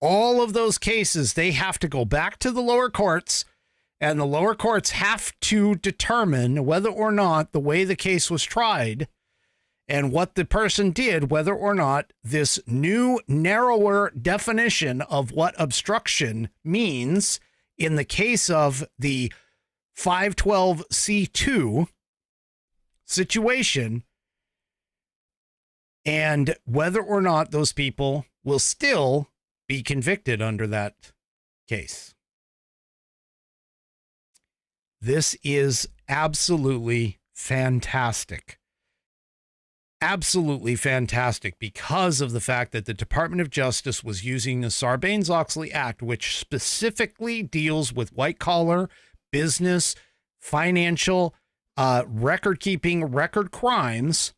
B: all of those cases, they have to go back to the lower courts, and the lower courts have to determine whether or not the way the case was tried and what the person did, whether or not this new, narrower definition of what obstruction means in the case of the 512C2 situation, and whether or not those people will still be convicted under that case. This is absolutely fantastic. Absolutely fantastic because of the fact that the Department of Justice was using the Sarbanes-Oxley Act, which specifically deals with white-collar business, financial, record-keeping, record crimes,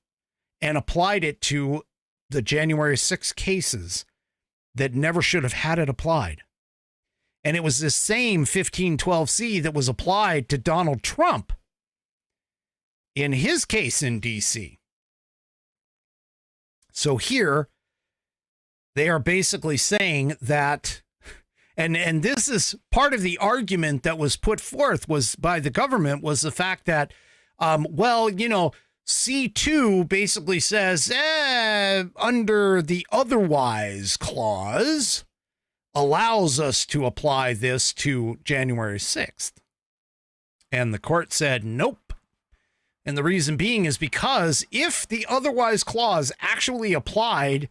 B: and applied it to the January 6 cases that never should have had it applied. And it was the same 1512C that was applied to Donald Trump in his case in D.C. So here, they are basically saying that, and this is part of the argument that was put forth was by the government, was the fact that, well, you know, C2 basically says, under the otherwise clause, allows us to apply this to January 6th. And the court said, nope. And the reason being is because if the otherwise clause actually applied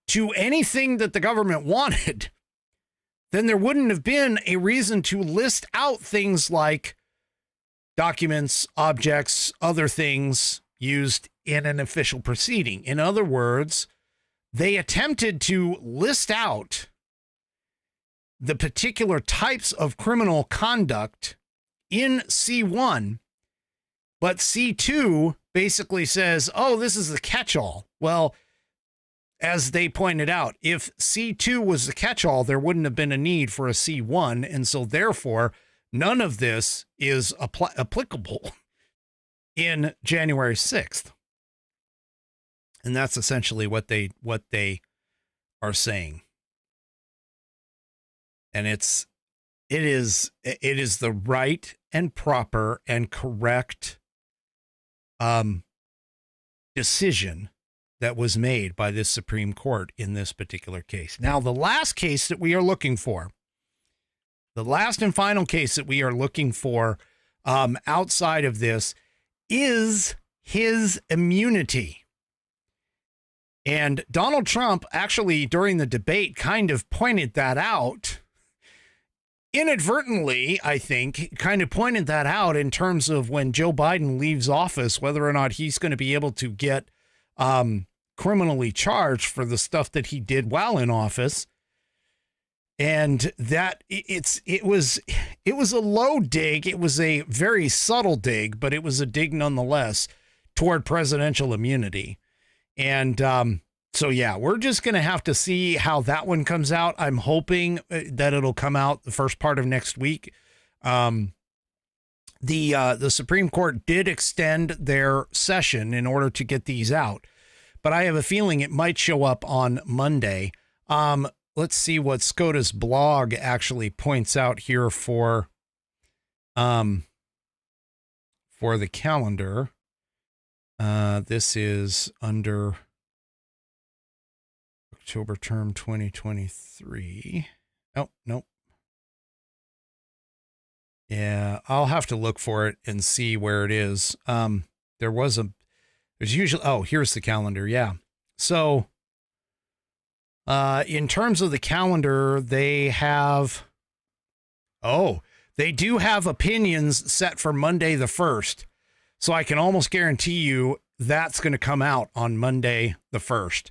B: to anything that the government wanted, then there wouldn't have been a reason to list out things like documents, objects, other things used in an official proceeding. In other words, they attempted to list out the particular types of criminal conduct in C1, but C2 basically says, oh, this is the catch-all. Well, as they pointed out, if C2 was the catch-all, there wouldn't have been a need for a C1, and so therefore, none of this is applicable in January 6th. And that's essentially what they are saying. And it is the right and proper and correct decision that was made by this Supreme Court in this particular case. Now, the last case that we are looking for, the last and final case that we are looking for outside of this is his immunity. And Donald Trump actually, during the debate, kind of pointed that out. Inadvertently, I think, kind of pointed that out in terms of when Joe Biden leaves office, whether or not he's going to be able to get criminally charged for the stuff that he did while in office. And that it was a low dig. It was a very subtle dig, but it was a dig nonetheless toward presidential immunity. And so, yeah, we're just going to have to see how that one comes out. I'm hoping that it'll come out the first part of next week. The Supreme Court did extend their session in order to get these out, but I have a feeling it might show up on Monday. Let's see what SCOTUS blog actually points out here for the calendar. This is under October term 2023. Oh, nope. Yeah, I'll have to look for it and see where it is. There's usually, oh, here's the calendar. Yeah. So, in terms of the calendar, they do have opinions set for Monday the 1st. So I can almost guarantee you that's going to come out on Monday the 1st.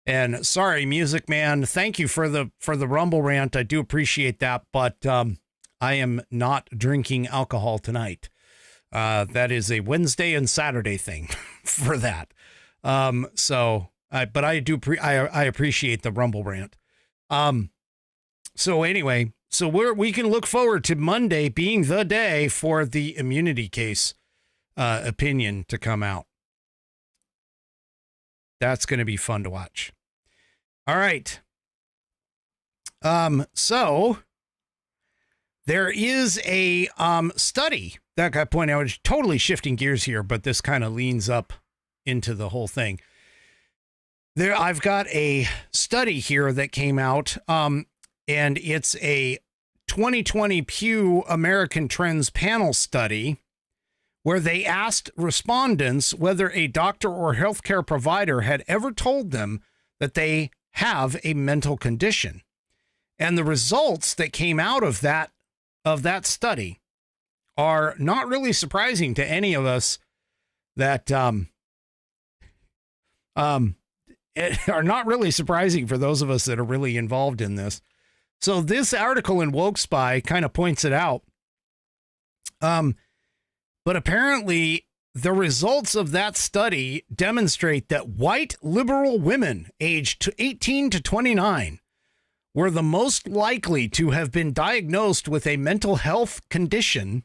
B: And sorry, Music Man, thank you for the Rumble rant. I do appreciate that, but I am not drinking alcohol tonight. That is a Wednesday and Saturday thing for that. But I appreciate the Rumble rant. So anyway, so we can look forward to Monday being the day for the immunity case opinion to come out. That's going to be fun to watch. All right. So there is a study that got pointed out. It's totally shifting gears here, but this kind of leans up into the whole thing. I've got a study here that came out, and it's a 2020 Pew American Trends panel study where they asked respondents whether a doctor or healthcare provider had ever told them that they have a mental condition. And the results that came out of that study are not really surprising to any of us that are not really surprising for those of us that are really involved in this. So this article in Woke Spy kind of points it out. But apparently the results of that study demonstrate that white liberal women aged 18 to 29 were the most likely to have been diagnosed with a mental health condition,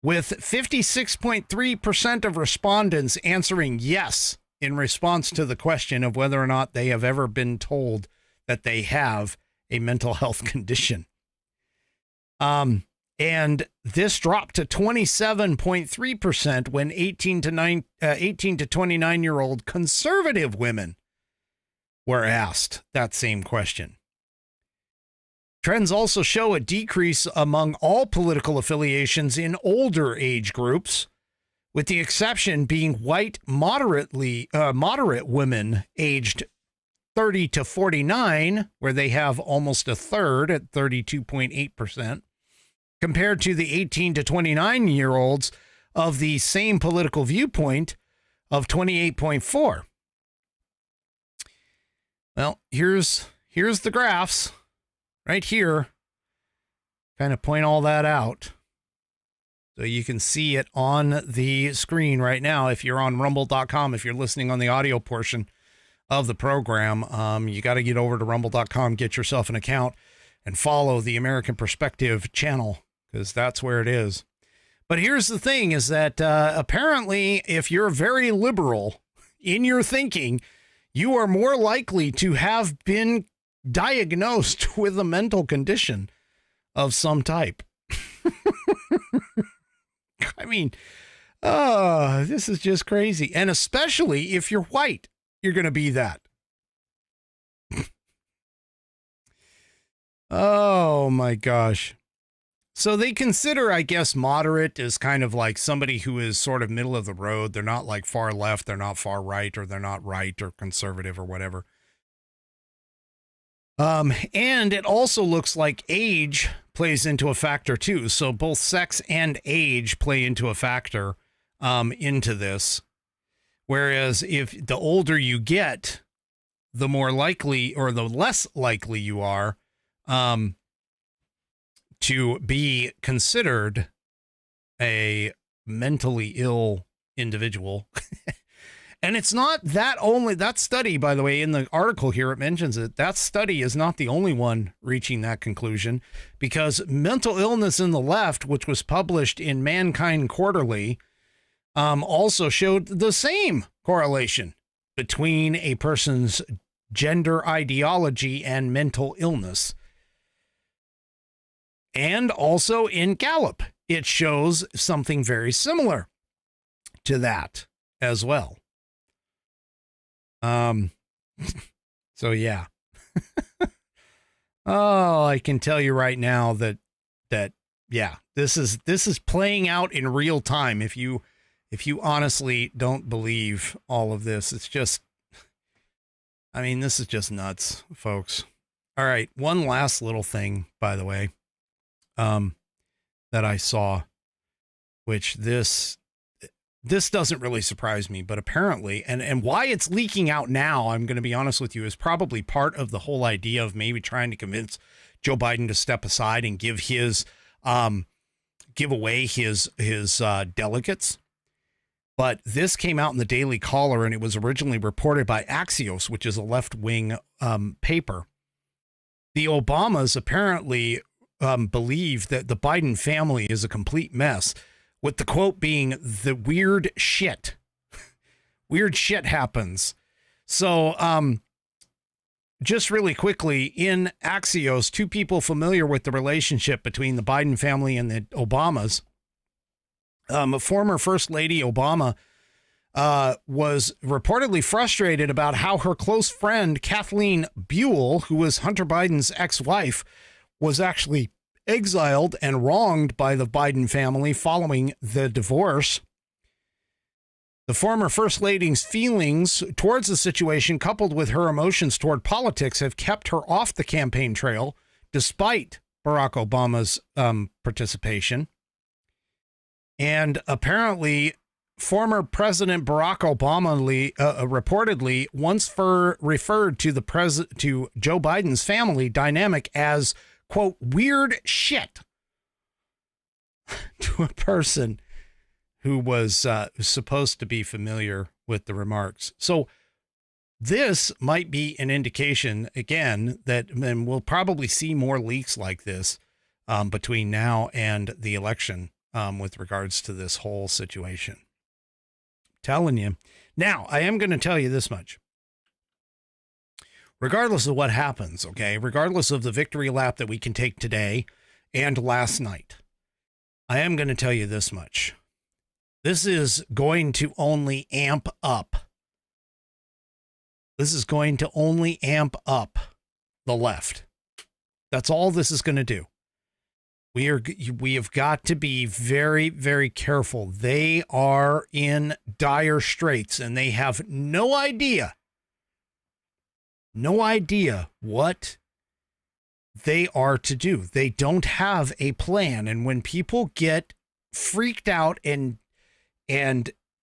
B: with 56.3% of respondents answering yes in response to the question of whether or not they have ever been told that they have a mental health condition. And this dropped to 27.3% when 18 to 29-year-old conservative women were asked that same question. Trends also show a decrease among all political affiliations in older age groups, with the exception being white moderate women aged 30 to 49, where they have almost a third at 32.8%. compared to the 18 to 29-year-olds of the same political viewpoint of 28.4. Well, here's the graphs right here. Kind of point all that out. So you can see it on the screen right now. If you're on rumble.com, if you're listening on the audio portion of the program, you got to get over to rumble.com, get yourself an account, and follow the American Perspective channel, because that's where it is. But here's the thing is that apparently if you're very liberal in your thinking, you are more likely to have been diagnosed with a mental condition of some type. I mean, this is just crazy. And especially if you're white, you're going to be that. Oh my gosh. So they consider, I guess, moderate as kind of like somebody who is sort of middle of the road. They're not like far left, they're not far right, or they're not right or conservative or whatever. And it also looks like age plays into a factor too. So both sex and age play into a factor into this. Whereas if the older you get, the more likely or the less likely you are to be considered a mentally ill individual. And it's not that only, that study, by the way, in the article here, it mentions it. That study is not the only one reaching that conclusion, because mental illness in the left, which was published in Mankind Quarterly, also showed the same correlation between a person's gender ideology and mental illness. And also in Gallup, it shows something very similar to that as well. So yeah. Oh, I can tell you right now that yeah, this is playing out in real time. If you honestly don't believe all of this, it's just, I mean, this is just nuts, folks. All right, one last little thing, by the way, that I saw, which this doesn't really surprise me, but apparently, and why it's leaking out now, I'm going to be honest with you, is probably part of the whole idea of maybe trying to convince Joe Biden to step aside and give away his delegates. But this came out in the Daily Caller, and it was originally reported by Axios, which is a left-wing paper. The Obamas apparently believe that the Biden family is a complete mess, with the quote being, the weird shit. Weird shit happens. So just really quickly, in Axios, two people familiar with the relationship between the Biden family and the Obamas, former First Lady Obama was reportedly frustrated about how her close friend, Kathleen Buell, who was Hunter Biden's ex-wife, was actually exiled and wronged by the Biden family following the divorce. The former First Lady's feelings towards the situation, coupled with her emotions toward politics, have kept her off the campaign trail, despite Barack Obama's participation. And apparently, former President Barack Obama reportedly once referred to to Joe Biden's family dynamic as, quote, weird shit, to a person who was supposed to be familiar with the remarks. So this might be an indication, again, that and we'll probably see more leaks like this between now and the election with regards to this whole situation. Telling you. Now, I am going to tell you this much. Regardless of what happens, okay, regardless of the victory lap that we can take today and last night, I am going to tell you this much. This is going to only amp up. This is going to only amp up the left. That's all this is going to do. We have got to be very, very careful. They are in dire straits, and they have no idea what they are to do. They don't have a plan. And when people get freaked out and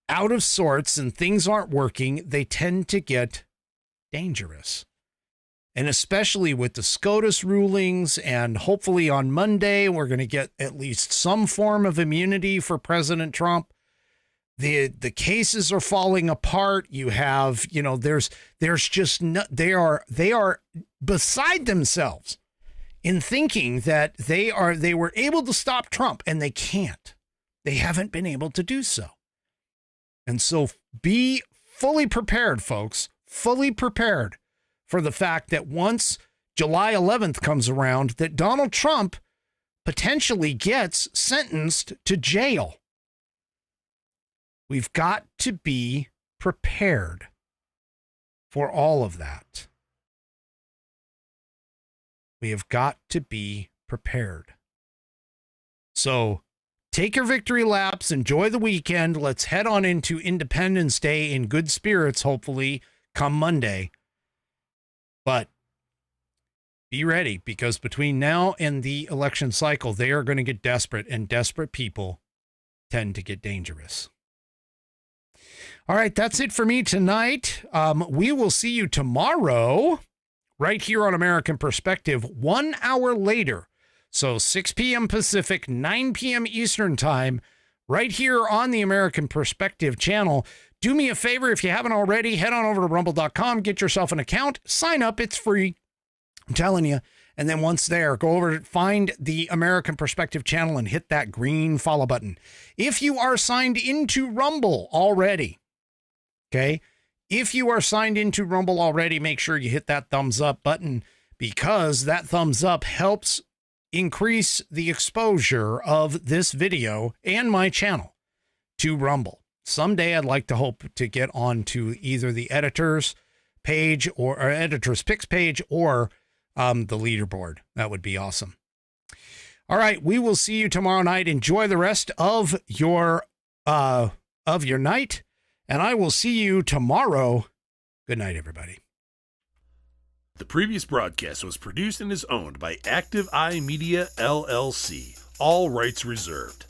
B: out of sorts and things aren't working, they tend to get dangerous. And especially with the SCOTUS rulings, and hopefully on Monday, we're going to get at least some form of immunity for President Trump. The cases are falling apart. You have, there's just no, they are beside themselves in thinking that they were able to stop Trump, and they can't. They haven't been able to do so. And so be fully prepared, folks, fully prepared for the fact that once July 11th comes around, that Donald Trump potentially gets sentenced to jail. We've got to be prepared for all of that. We have got to be prepared. So take your victory laps, enjoy the weekend. Let's head on into Independence Day in good spirits, hopefully, come Monday. But be ready, because between now and the election cycle, they are going to get desperate, and desperate people tend to get dangerous. All right, that's it for me tonight. We will see you tomorrow right here on American Perspective, 1 hour later. So 6 p.m. Pacific, 9 p.m. Eastern Time, right here on the American Perspective channel. Do me a favor, if you haven't already, head on over to rumble.com, get yourself an account, sign up, it's free. I'm telling you. And then once there, go over, find the American Perspective channel and hit that green follow button. If you are signed into Rumble already, okay? If you are signed into Rumble already, make sure you hit that thumbs up button, because that thumbs up helps increase the exposure of this video and my channel to Rumble. Someday I'd like to hope to get onto either the editor's page or editor's picks page or the leaderboard. That would be awesome. All right, we will see you tomorrow night. Enjoy the rest of your night, and I will see you tomorrow. Good night, everybody.
A: The previous broadcast was produced and is owned by Active Eye Media LLC. All rights reserved.